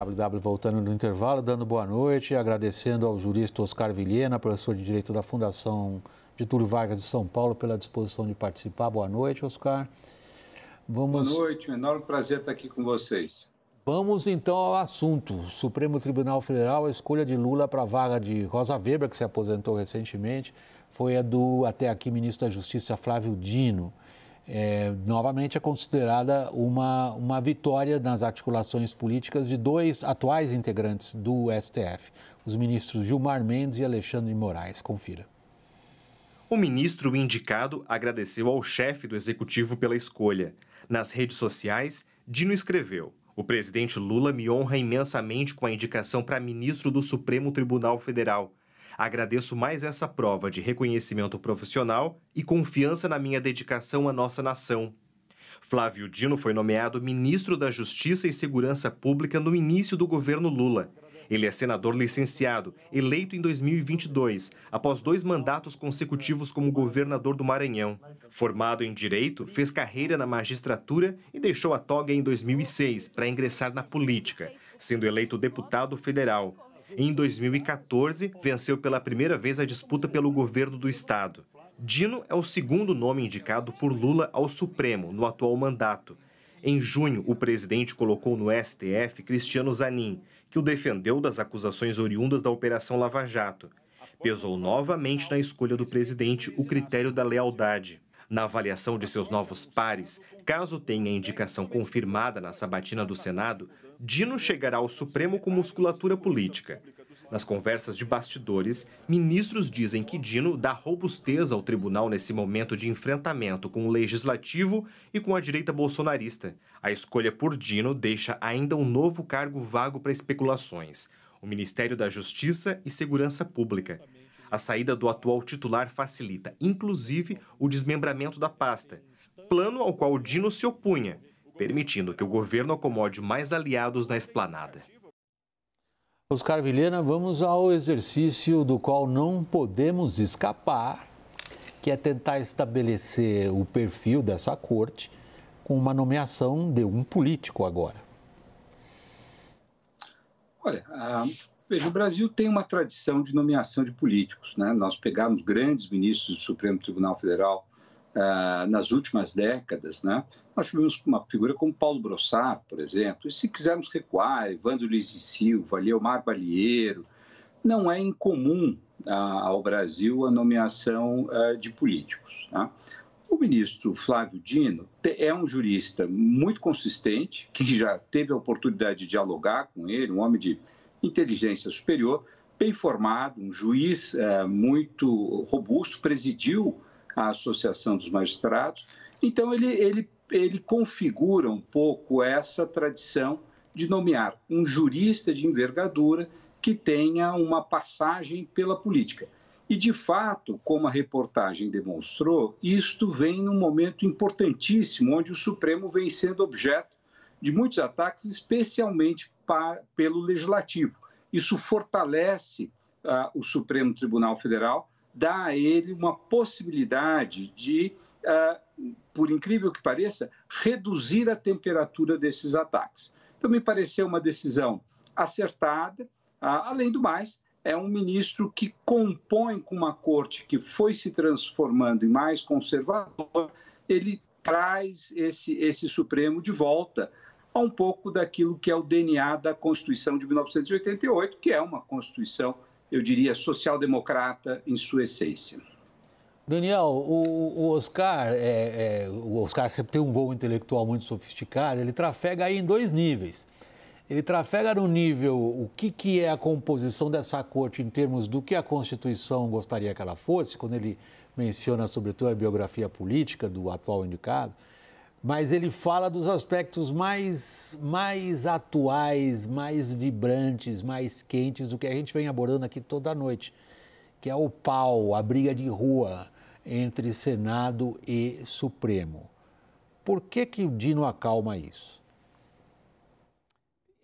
WW voltando no intervalo, dando boa noite, agradecendo ao jurista Oscar Vilhena, professor de Direito da Fundação Getúlio Vargas de São Paulo, pela disposição de participar. Boa noite, Oscar. Boa noite, um enorme prazer estar aqui com vocês. Vamos então ao assunto. Supremo Tribunal Federal, a escolha de Lula para a vaga de Rosa Weber, que se aposentou recentemente, foi a do, até aqui, ministro da Justiça Flávio Dino. Novamente é considerada uma vitória nas articulações políticas de dois atuais integrantes do STF, os ministros Gilmar Mendes e Alexandre de Moraes. Confira. O ministro indicado agradeceu ao chefe do executivo pela escolha. Nas redes sociais, Dino escreveu: "O presidente Lula me honra imensamente com a indicação para ministro do Supremo Tribunal Federal. Agradeço mais essa prova de reconhecimento profissional e confiança na minha dedicação à nossa nação." Flávio Dino foi nomeado ministro da Justiça e Segurança Pública no início do governo Lula. Ele é senador licenciado, eleito em 2022, após 2 mandatos consecutivos como governador do Maranhão. Formado em Direito, fez carreira na magistratura e deixou a toga em 2006 para ingressar na política, sendo eleito deputado federal. Em 2014, venceu pela primeira vez a disputa pelo governo do estado. Dino é o segundo nome indicado por Lula ao Supremo no atual mandato. Em junho, o presidente colocou no STF Cristiano Zanin, que o defendeu das acusações oriundas da Operação Lava Jato. Pesou novamente na escolha do presidente o critério da lealdade. Na avaliação de seus novos pares, caso tenha indicação confirmada na sabatina do Senado, Dino chegará ao Supremo com musculatura política. Nas conversas de bastidores, ministros dizem que Dino dá robustez ao tribunal nesse momento de enfrentamento com o legislativo e com a direita bolsonarista. A escolha por Dino deixa ainda um novo cargo vago para especulações: o Ministério da Justiça e Segurança Pública. A saída do atual titular facilita, inclusive, o desmembramento da pasta, plano ao qual Dino se opunha, permitindo que o governo acomode mais aliados na esplanada. Oscar Vilhena, vamos ao exercício do qual não podemos escapar, que é tentar estabelecer o perfil dessa corte com uma nomeação de um político agora. Olha, veja, o Brasil tem uma tradição de nomeação de políticos, né? Nós pegamos grandes ministros do Supremo Tribunal Federal nas últimas décadas, né? Nós tivemos uma figura como Paulo Brossard, por exemplo, e se quisermos recuar, Evandro Luiz e Silva, Leomar Balieiro. Não é incomum ao Brasil a nomeação de políticos, tá? O ministro Flávio Dino é um jurista muito consistente, que já teve a oportunidade de dialogar com ele, um homem de inteligência superior, bem formado, um juiz muito robusto, presidiu a Associação dos Magistrados. Então, ele configura um pouco essa tradição de nomear um jurista de envergadura que tenha uma passagem pela política. E, de fato, como a reportagem demonstrou, isto vem num momento importantíssimo, onde o Supremo vem sendo objeto de muitos ataques, especialmente pelo Legislativo. Isso fortalece o Supremo Tribunal Federal, dá a ele uma possibilidade de, por incrível que pareça, reduzir a temperatura desses ataques. Então, me pareceu uma decisão acertada. Além do mais, é um ministro que compõe com uma corte que foi se transformando em mais conservadora. Ele traz esse Supremo de volta a um pouco daquilo que é o DNA da Constituição de 1988, que é uma Constituição, eu diria, social-democrata em sua essência. Daniel, o Oscar sempre tem um voo intelectual muito sofisticado, ele trafega aí em 2 níveis. Ele trafega no nível o que é a composição dessa corte em termos do que a Constituição gostaria que ela fosse, quando ele menciona sobretudo a biografia política do atual indicado, mas ele fala dos aspectos mais atuais, mais vibrantes, mais quentes do que a gente vem abordando aqui toda noite, que é o pau, a briga de rua entre Senado e Supremo. Por que o Dino acalma isso?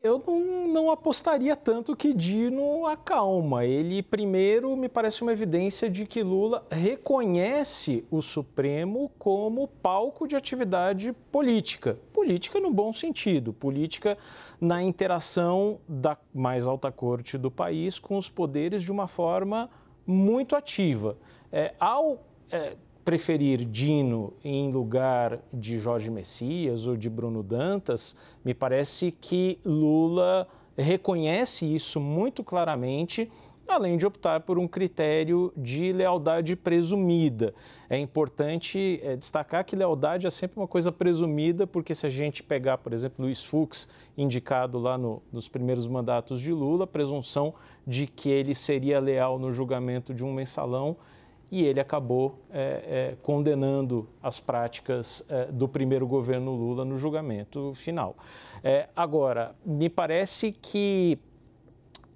Eu não apostaria tanto que Dino acalma. Ele, primeiro, me parece uma evidência de que Lula reconhece o Supremo como palco de atividade política. Por política no bom sentido, política na interação da mais alta corte do país com os poderes de uma forma muito ativa. Ao preferir Dino em lugar de Jorge Messias ou de Bruno Dantas, me parece que Lula reconhece isso muito claramente, além de optar por um critério de lealdade presumida. É importante destacar que lealdade é sempre uma coisa presumida, porque se a gente pegar, por exemplo, Luiz Fux, indicado lá nos primeiros mandatos de Lula, a presunção de que ele seria leal no julgamento de um mensalão, e ele acabou condenando as práticas do primeiro governo Lula no julgamento final. Agora, me parece que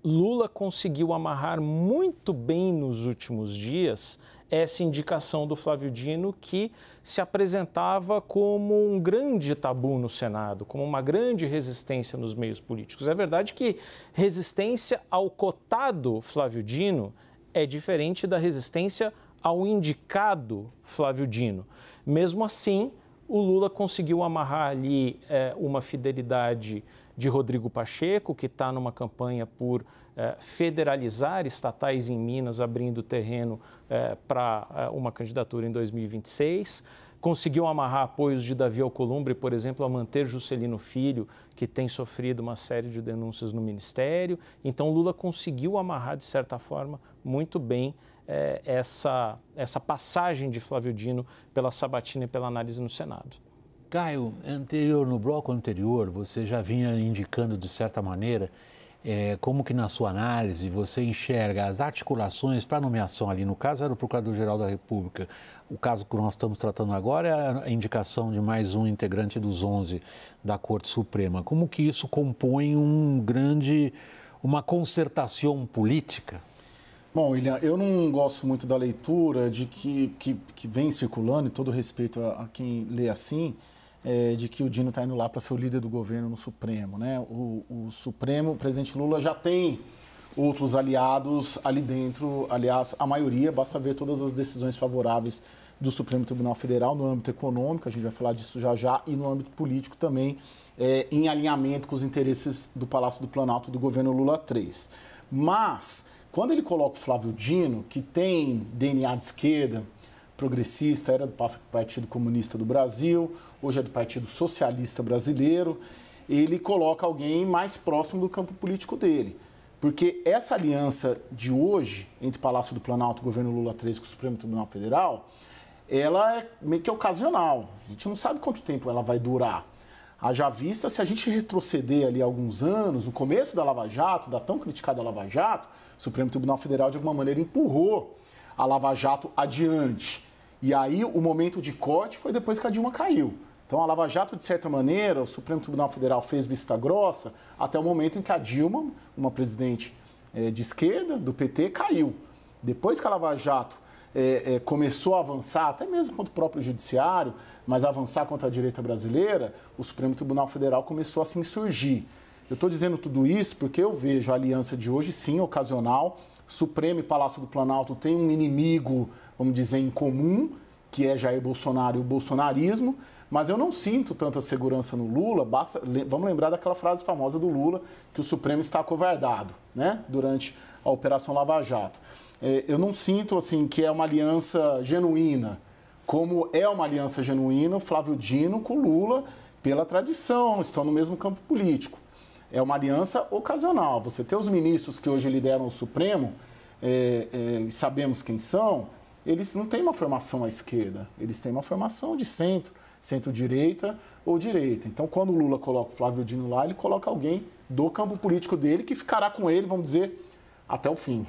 Lula conseguiu amarrar muito bem nos últimos dias essa indicação do Flávio Dino, que se apresentava como um grande tabu no Senado, como uma grande resistência nos meios políticos. É verdade que resistência ao cotado Flávio Dino é diferente da resistência ao indicado Flávio Dino. Mesmo assim, o Lula conseguiu amarrar ali uma fidelidade de Rodrigo Pacheco, que está numa campanha por federalizar estatais em Minas, abrindo terreno para uma candidatura em 2026. Conseguiu amarrar apoios de Davi Alcolumbre, por exemplo, a manter Juscelino Filho, que tem sofrido uma série de denúncias no Ministério. Então, Lula conseguiu amarrar, de certa forma, muito bem essa passagem de Flávio Dino pela sabatina e pela análise no Senado. Caio, no bloco anterior, você já vinha indicando, de certa maneira, como que na sua análise você enxerga as articulações para nomeação ali. No caso, era o Procurador-Geral da República. O caso que nós estamos tratando agora é a indicação de mais um integrante dos 11 da Corte Suprema. Como que isso compõe uma concertação política? Bom, William, eu não gosto muito da leitura de que vem circulando, e todo respeito a quem lê assim, de que o Dino está indo lá para ser o líder do governo no Supremo, né? O Supremo, o presidente Lula já tem outros aliados ali dentro, aliás, a maioria, basta ver todas as decisões favoráveis do Supremo Tribunal Federal no âmbito econômico, a gente vai falar disso já, e no âmbito político também, em alinhamento com os interesses do Palácio do Planalto do governo Lula III. Mas, quando ele coloca o Flávio Dino, que tem DNA de esquerda, progressista, era do Partido Comunista do Brasil, hoje é do Partido Socialista Brasileiro, ele coloca alguém mais próximo do campo político dele. Porque essa aliança de hoje, entre Palácio do Planalto e governo Lula III com o Supremo Tribunal Federal, ela é meio que ocasional. A gente não sabe quanto tempo ela vai durar. Haja vista, se a gente retroceder ali alguns anos, no começo da Lava Jato, da tão criticada Lava Jato, o Supremo Tribunal Federal, de alguma maneira, empurrou a Lava Jato adiante. E aí, o momento de corte foi depois que a Dilma caiu. Então, a Lava Jato, de certa maneira, o Supremo Tribunal Federal fez vista grossa até o momento em que a Dilma, uma presidente de esquerda, do PT, caiu. Depois que a Lava Jato começou a avançar, até mesmo contra o próprio judiciário, mas avançar contra a direita brasileira, o Supremo Tribunal Federal começou a se insurgir. Eu estou dizendo tudo isso porque eu vejo a aliança de hoje, sim, ocasional. Supremo e Palácio do Planalto têm um inimigo, vamos dizer, em comum, que é Jair Bolsonaro e o bolsonarismo, mas eu não sinto tanta segurança no Lula. Vamos lembrar daquela frase famosa do Lula, que o Supremo está acovardado, né, durante a Operação Lava Jato. Eu não sinto assim que é uma aliança genuína, como é uma aliança genuína o Flávio Dino com o Lula, pela tradição, estão no mesmo campo político. É uma aliança ocasional. Você tem os ministros que hoje lideram o Supremo, sabemos quem são, eles não têm uma formação à esquerda, eles têm uma formação de centro-direita ou direita. Então, quando o Lula coloca o Flávio Dino lá, ele coloca alguém do campo político dele que ficará com ele, vamos dizer, até o fim.